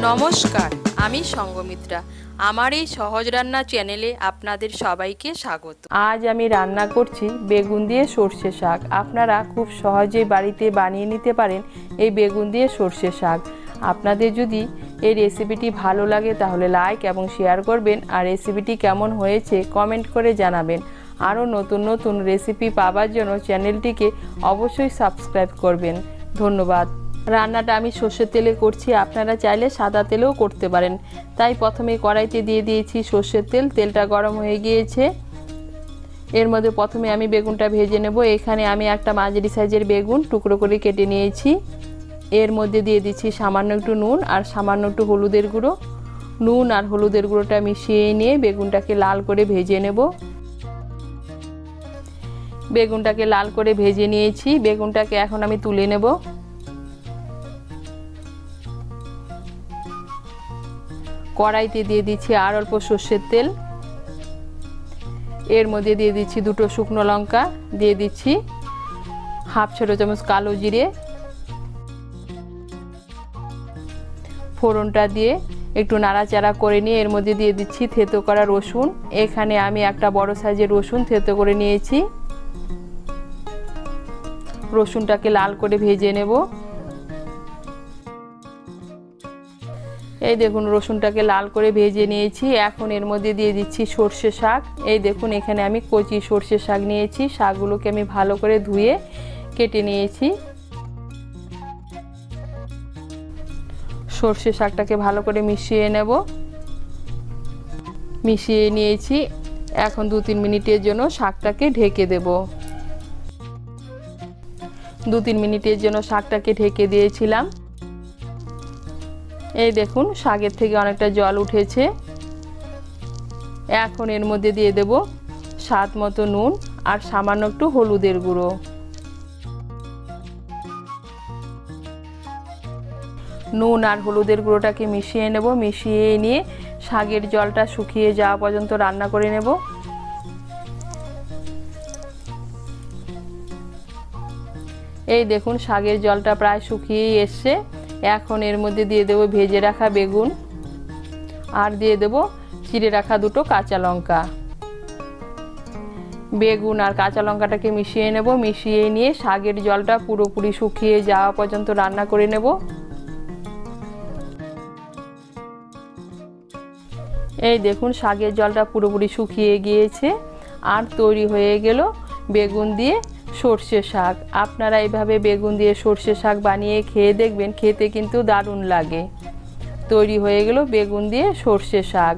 নমস্কার, আমি সঙ্গমিত্রা। আমার এই সহজ রান্না চ্যানেলে আপনাদের সবাইকে স্বাগত। আজ আমি রান্না করছি বেগুন দিয়ে সর্ষে শাক। আপনারা খুব সহজেই বাড়িতে বানিয়ে নিতে পারেন এই বেগুন দিয়ে সর্ষে শাক। আপনাদের যদি এই রেসিপিটি ভালো লাগে তাহলে লাইক এবং শেয়ার করবেন, আর রেসিপিটি কেমন হয়েছে কমেন্ট করে জানাবেন। আরও নতুন নতুন রেসিপি পাওয়ার জন্য চ্যানেলটিকে অবশ্যই সাবস্ক্রাইব করবেন। ধন্যবাদ। রান্নাটা আমি সর্ষের তেলে করছি, আপনারা চাইলে সাদা তেলেও করতে পারেন। তাই প্রথমে কড়াইতে দিয়ে দিয়েছি সর্ষের তেল। তেলটা গরম হয়ে গিয়েছে। এর মধ্যে প্রথমে আমি বেগুনটা ভেজে নেব। এখানে আমি একটা মাঝারি সাইজের বেগুন টুকরো করে কেটে নিয়েছি। এর মধ্যে দিয়ে দিচ্ছি সামান্য একটু নুন আর সামান্য একটু হলুদের গুঁড়ো। নুন আর হলুদের গুঁড়োটা মিশিয়ে নিয়ে বেগুনটাকে লাল করে ভেজে নেব। বেগুনটাকে লাল করে ভেজে নিয়েছি। বেগুনটাকে এখন আমি তুলে নেব। কড়াইতে দিয়ে দিচ্ছি আর অল্প সর্ষের তেল। এর মধ্যে দিয়ে দিচ্ছি দুটো শুকনো লঙ্কা, দিয়ে দিচ্ছি হাফ ছোট চামচ কালো জিরে। ফোড়নটা দিয়ে একটু নাড়াচাড়া করে নিয়ে এর মধ্যে দিয়ে দিচ্ছি থেতো করা রসুন। এখানে আমি একটা বড় সাইজের রসুন থেতো করে নিয়েছি। রসুনটাকে লাল করে ভেজে নেব। এই দেখুন রসুনটাকে লাল করে ভেজে নিয়েছি। এখন এর মধ্যে দিয়ে দিচ্ছি সর্ষে শাক। এই দেখুন এখানে আমি কচি সর্ষে শাক নিয়েছি। শাকগুলোকে আমি ভালো করে ধুয়ে কেটে নিয়েছি। সর্ষে শাকটাকে ভালো করে মিশিয়ে নেব। মিশিয়ে নিয়েছি। এখন 2-3 মিনিটের জন্য শাকটাকে ঢেকে দেব। 2-3 মিনিটের জন্য শাকটাকে ঢেকে দিয়েছিলাম। এই দেখুন শাকের থেকে অনেকটা জল উঠেছে। এখন এর মধ্যে দিয়ে দেব স্বাদ মতো নুন আর সামান্য একটু হলুদের গুঁড়ো। নুন আর হলুদের গুঁড়োটাকে মিশিয়ে নেব। মিশিয়ে নিয়ে শাকের জলটা শুকিয়ে যাওয়া পর্যন্ত রান্না করে নেব। এই দেখুন শাকের জলটা প্রায় শুকিয়ে এসছে। এখন এর মধ্যে দিয়ে দেব ভেজে রাখা বেগুন আর দিয়ে দেব চিড়ে রাখা দুটো কাঁচা লঙ্কা। বেগুন আর কাঁচা লঙ্কাটাকে মিশিয়ে নেব। মিশিয়ে নিয়ে শাকের জলটা পুরোপুরি শুকিয়ে যাওয়া পর্যন্ত রান্না করে নেব। এই দেখুন শাকের জলটা পুরোপুরি শুকিয়ে গিয়েছে আর তৈরি হয়ে গেল বেগুন দিয়ে সর্ষে শাক। আপনারা এইভাবে বেগুন দিয়ে সর্ষে শাক বানিয়ে খেয়ে দেখবেন, খেতে কিন্তু দারুণ লাগে। তৈরি হয়ে গেল বেগুন দিয়ে সর্ষে শাক।